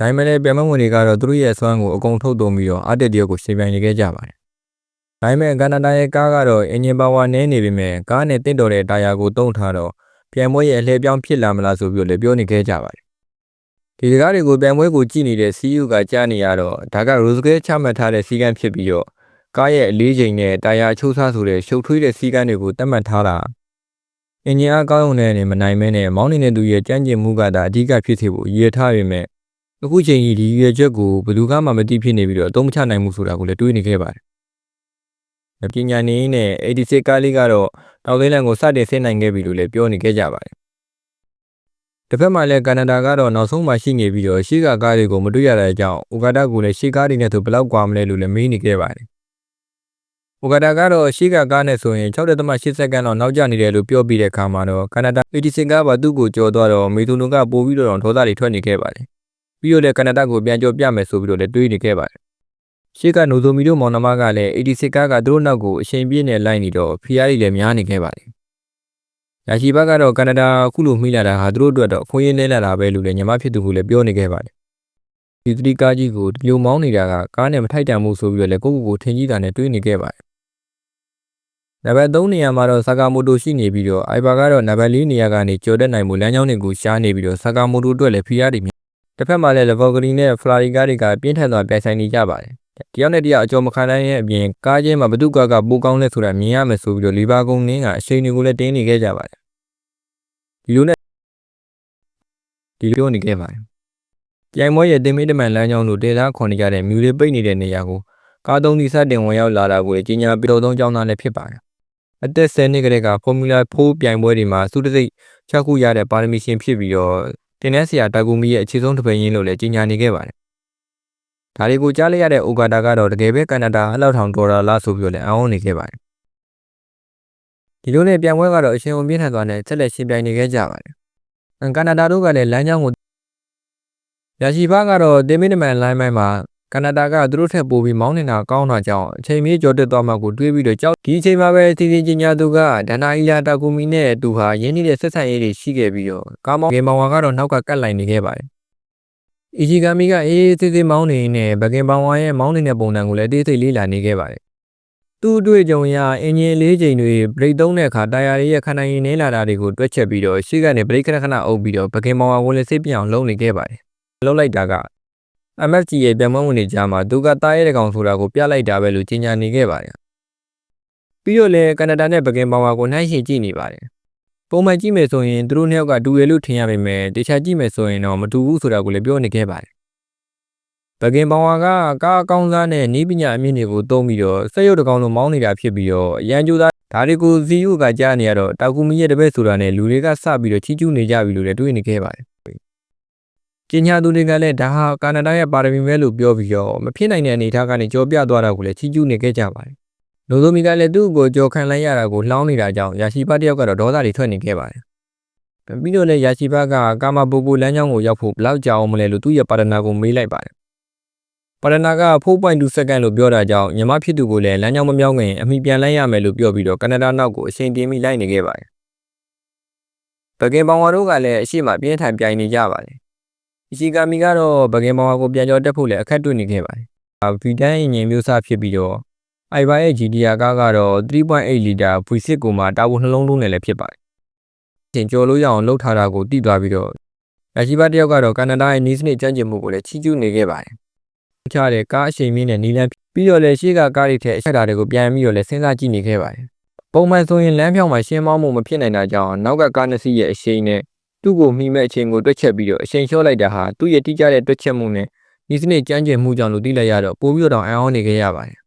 ဒါပေမဲ့လည်းပြန်မဝင်တွေကတော့သူတို့ရဲ့အစွမ်းကိုအကုန်ထုတ်သုံးပြီးတော့အားတက်တရက်ကိုရှင်ပြိုင်နေခဲ့ကြပါတယ်။ဒါပေမဲ့ကန်နာဒါရဲ့ကားကတော့အင်ဂျင်ပါဝါနည်းနေပေမဲ့ကားနဲ့တင့်တော်တဲ့တာယာကိုတုံးထားတော့ပြန်ပွဲရဲ့အလှည့်ပြောင်းဖြစ်လာမလားဆိုပြီးတော့လည်းပြောနေခဲ့ကြပါတယ်။ဒီကားတွေကိုပြန်ပွဲကိုကြည့်နေတဲ့ CU ကကြားနေရတော့ဒါက Rosegate ချမှတ်ထားတဲ့စီကံဖြစ်ပြီးတော့ကားရဲ့အလေးချိန်နဲ့တာယာအချိုးစားဆိုတဲ့ရှုပ်ထွေးတဲ့စီကံတွေကိုသတ်မှတ်ထားတာအင်ဂျင်အားကောင်းုံနဲ့မနိုင်မဲနဲ့မောင်းနေတဲ့သူရဲ့ကြမ်းကျင်မှုကသာအဓိကဖြစ်စေဖို့ရည်ထားပေမဲ့အခုချိန်ကြီးဒီရွယ်ချက်ကိုဘယ်သူမှမသိဖြစ်နေပြီးတော့အသုံးမချနိုင်မှုဆိုတာကိုလည်းတွေးနေခဲ့ပါတယ်။ပညာနေနဲ့86ကားလေးကတော့တောက်သိန်းလန်ကိုစတင်ဆင်းနိုင်ခဲ့ပြီလို့လည်းပြောနေခဲ့ကြပါတယ်။တစ်ဖက်မှာလည်းကန်နာဒါကတော့နောက်ဆုံးမှရှိနေပြီးတော့ရှေ့ကကားတွေကိုမတွေ့ရတဲ့အကြောင်းအိုဂါဒါကိုလည်းရှေ့ကားတွေနဲ့ဆိုဘယ်လောက်ကွာမလဲလို့လည်းမေးနေခဲ့ပါတယ်။အိုဂါဒါကတော့ရှေ့ကကားနဲ့ဆိုရင် 6.8 စက္ကန့်လောက်နောက်ကျနေတယ်လို့ပြောပြီးတဲ့အခါမှာတော့ကန်နာဒါ86ကားပါသူ့ကိုကြော်သွားတော့မေသူနိုကပို့ပြီးတော့ဒေါသတွေထွက်နေခဲ့ပါတယ်။ပြီးတော့လည်းကန်နာဒါကိုပြန်ကြော်ပြမယ်ဆိုပြီးတော့လည်းတွေးနေခဲ့ပါတယ်။ရှေ့ကနိုဇိုမီတို့မောင်နှမကလည်း86ကားကသူတို့နောက်ကိုအချိန်ပြည့်နဲ့လိုက်နေတော့ဖီယားတွေလည်းများနေခဲ့ပါတယ်။ရာရှိဘက်ကတော့ကန်နာဒါအခုလိုမှီလာတာဟာသူတို့အတွက်တော့အခွင့်အရေးနည်းလာတာပဲလို့လည်းညီမဖြစ်သူကလည်းပြောနေခဲ့ပါတယ်။ဒီ3ကားကြီးကိုဒီလိုမောင်းနေတာကကားနဲ့မထိုက်တန်မှုဆိုပြီးတော့လည်းကိုထင်ကြီးတာနဲ့တွေးနေခဲ့ပါတယ်။နံပါတ်3နေရာမှာတော့ဆာကာမိုတိုရှိနေပြီးတော့အိုင်ဘာကတော့နံပါတ်4နေရာကနေကျော်တက်နိုင်မှုလမ်းကြောင်းတွေကိုရှားနေပြီးတော့ဆာကာမိုတိုအတွက်လည်းဖီယားတွေတစ်ဖက်မှာလည်းလဗော်ဂရီနဲ့ဖလာရီကားတွေကပြင်းထန်စွာပြိုင်ဆိုင်နေကြပါတယ်။တယောက်နဲ့တယောက်အကျော်မခံနိုင်ရဲ့အပြင်ကားချင်းမှာဘသူကပိုကောင်းလဲဆိုတာမြင်ရမယ်ဆိုပြီးတော့လီဗာကုန်းနင်းကအရှိန်တွေကိုလည်းတင်းနေခဲ့ကြပါတယ်။ဒီလိုပြောနေခဲ့ပါတယ်။ပြိုင်ပွဲရဲ့တင်မေးတမန်လမ်းကြောင်းတို့ဒေသခွန်နေကြတဲ့မြူလေးပိတ်နေတဲ့နေရာကိုကားသုံးစီစတင်ဝင်ရောက်လာတာကိုကြီးညာပြတော်သုံးကြောင်းသားလည်းဖြစ်ပါတယ်။အသက်10နှစ်ကလေးကဖော်မြူလာ4ပြိုင်ပွဲတွေမှာစုတစိတ်6ခုရတဲ့ပါရမီရှင်ဖြစ်ပြီးတော့တင်နက်ဆရာတာကူမီရဲ့အခြေဆုံးတစ်ပိန်ရင်းလို့လည်းကြီးညာနေခဲ့ပါတယ်။ဒါတွေကိုကြားလိုက်ရတဲ့အိုဂါဒါကတော့တကယ်ပဲကန်နာဒါအလောက်ထောင်ဒေါ်လာလားဆိုပြီးတော့လည်းအောင်းနေခဲ့ပါတယ်။ဒီလိုနဲ့ပြိုင်ပွဲကတော့အရှင်ဝင်ပြင်းထန်သွားတဲ့ဆက်လက်ရှင်ပြိုင်နေခဲ့ကြပါတယ်။ကန်နာဒါတို့ကလည်းလမ်းကြောင်းကိုရရှိဖားကတော့တင်မေးတမန်လိုင်းပိုင်းမှာကန်နာဒါကသူတို့ထက်ပိုပြီးမောင်းနေတာကောင်းတာကြောင့်အချိန်မီကြော်တက်သွားမှကိုတွေးပြီးတော့ကြောက်ဒီအချိန်မှာပဲတီတီကြီးညာသူကဒနာအီလာတာကူမီနဲ့သူဟာရင်းနှီးတဲ့ဆက်ဆံရေးတွေရှိခဲ့ပြီးတော့ကားမောင်းဂေမောင်ဝါကတော့နောက်ကကတ်လိုက်နေခဲ့ပါတယ်။အီဂျီဂါမီကအေးသေးသေးမောင်းနေနဲ့ဘဂင်ပောင်ဝါရဲ့မောင်းနေတဲ့ပုံစံကိုလည်းအသေးစိတ်လေးလာနေခဲ့ပါတယ်။သူ့အတွေ့အကြုံအရအင်ဂျင်လေးချိန်တွေဘရိတ်သုံးတဲ့အခါတာယာတွေရဲ့ခန္ဓာရည်နေလာတာတွေကိုတွက်ချက်ပြီးတော့ရှေ့ကနေဘရိတ်ခဏအုပ်ပြီးတော့ဘဂင်ပောင်ဝါကိုလည်းစိတ်ပြောင်းလုံးနေခဲ့ပါတယ်။လုံးလိုက်တာကMFG ရဲ့ပြန်မဝင်နေကြမှာသူကတားရဲတဲ့ကောင်ဆိုတာကိုပြလိုက်တာပဲလို့ကြီးညာနေခဲ့ပါတယ်။ပြီးတော့လည်းကန်နာဒါနဲ့ဘဂင်ပောင်ဝါကိုနှိုင်းယှဉ်ကြည့်နေပါတယ်။ပုံမှန်ကြည့်မယ်ဆိုရင်သူတို့နှစ်ယောက်ကတူရလို့ထင်ရပေမဲ့တခြားကြည့်မယ်ဆိုရင်တော့မတူဘူးဆိုတာကိုလည်းပြောနေခဲ့ပါတယ်။ဘဂင်ပောင်ဝါကကားအကောင်းစားနဲ့နီးပညာအမြင့်တွေကိုသုံးပြီးတော့စက်ရုပ်တကောင်လိုမောင်းနေတာဖြစ်ပြီးတော့ရန်ကြိုသားဒါတွေကို CU ကကြားနေရတော့တာကူမီရဲ့တပည့်ဆိုတာနဲ့လူတွေကစပြီးတော့ချီးကျူးနေကြပြီလို့လည်းတွေးနေခဲ့ပါတယ်။ကျညာသူတွေကလည်းဒါဟာကန်နာဒါရဲ့ပါရမီပဲလို့ပြောပြီးတော့မဖြစ်နိုင်တဲ့အနေအထားကနေကြော်ပြသွားတာကိုလည်းချီးကျူးနေခဲ့ကြပါတယ်။နိုဇိုမီကလည်းသူ့ကိုကြော်ခံလိုက်ရတာကိုလှောင်းနေတာကြောင့်ယာရှိဘတယောက်ကတော့ဒေါသတွေထွက်နေခဲ့ပါတယ်။ပြီးတော့လည်းယာရှိဘကကာမာပိုပိုလမ်းကြောင်းကိုရောက်ဖို့ဘယ်လောက်ကြာအောင်မလဲလို့သူ့ရဲ့ပါတနာကိုမေးလိုက်ပါတယ်။ပါတနာက 4.2 စက္ကန့်လို့ပြောတာကြောင့်ညီမဖြစ်သူကိုလည်းလမ်းကြောင်းမမြောင်းခင်အမိပြန်လိုက်ရမယ်လို့ပြောပြီးတော့ကန်နာဒါနောက်ကိုအချိန်တင်ပြီးလိုက်နေခဲ့ပါတယ်။ဘဂင်ပောင်ဝါတို့ကလည်းအရှိမပြင်းထန်ပြိုင်နေကြပါတယ်။အီဂါမီကတော့ဘဂင်မောင်ဝါကိုပြန်ကြော်တက်ဖို့လည်းအခက်တွေ့နေခဲ့ပါတယ်။ဗီတန်အင်ဂျင်မျိုးစားဖြစ်ပြီးတော့အိုင်ဘာရဲ့ GTR ကားကတော့ 3.8 လီတာ V6 ကိုမှတာဝန်နှလုံးလုံးနဲ့လည်းဖြစ်ပါတယ်။တင်ကြော်လို့ရအောင်လှုပ်ထားတာကိုတိသွားပြီးတော့ရရှိဘတယောက်ကတော့ကန်နာဒါရဲ့နီးစနစ်ကျန်းကျင်မှုကိုလည်းချီးကျူးနေခဲ့ပါတယ်။ချားတဲ့ကားအရှိန်မြင့်တဲ့နီလန်းပြီးတော့လည်းရှေ့ကကားတွေထက်အချက်တာတွေကိုပြန်ပြီးတော့လည်းစဉ်းစားကြည့်နေခဲ့ပါတယ်။ပုံမှန်ဆိုရင်လမ်းဖြောင်းမှာရှင်းမောင်းမှုမဖြစ်နိုင်တာကြောင့်နောက်ကကားနှစ်စီးရဲ့အရှိန်နဲ့သူ့ကိုမှီမဲ့အချိန်ကိုတွက်ချက်ပြီးတော့အချိန်လျှော့လိုက်တာဟာသူ့ရဲ့တိကျတဲ့တွက်ချက်မှုနဲ့ဒီစနစ်ကြမ်းကြုတ်မှုကြောင့်လို့သိလိုက်ရတော့ပိုပြီးတော့အံ့ဩနေခဲ့ရပါတယ်